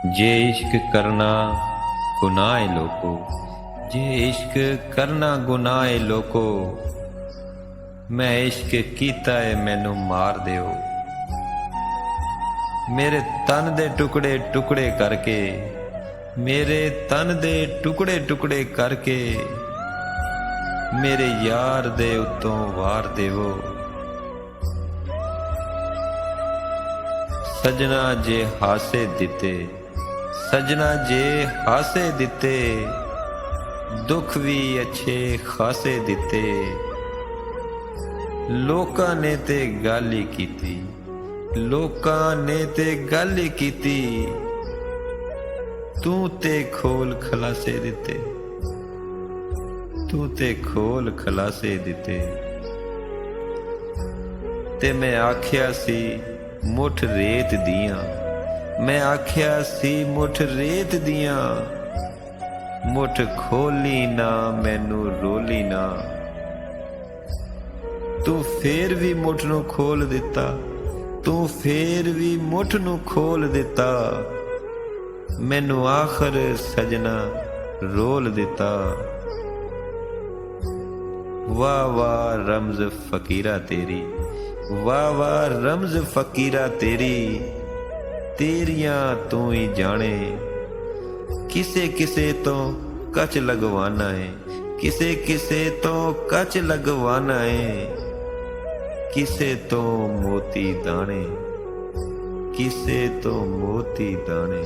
जे इश्क करना गुनाह है लोको, जे इश्क करना गुनाह है लोको, मैं इश्क कीता है मैनू मार दिओ। मेरे तन दे टुकड़े टुकड़े करके, मेरे तन दे टुकड़े टुकड़े करके, मेरे यार दे उत्तों वार देवो। सजना जे हासे दिते, सजना जे हासे दिते, दुख भी अच्छे खासे दिते। लोकां ने ते गल ही कीती, लोकां ने ते गल ही कीती, तू ते खोल खलासे दिते, तू ते खोल खलासे दिते। ते मैं आख्या सी मुठ रेत दियां, मैं आख्या सी मुठ रेत दियां, मुठ खोली ना मैनू रोली ना। तू फेर भी मुठ नू खोल दिता, तू फेर भी मुठ नू खोल दिता, मैनू आखर सजना रोल दिता। वाह वाह रमज फकीरा तेरी, वाह वाह रमज फकीरा तेरी, तेरियां तू ही जाने। किसे किसे तो कच लगवाना है, किसे किसे तो कच लगवाना है, किसे तो मोती दाने, किसे तो मोती दाने।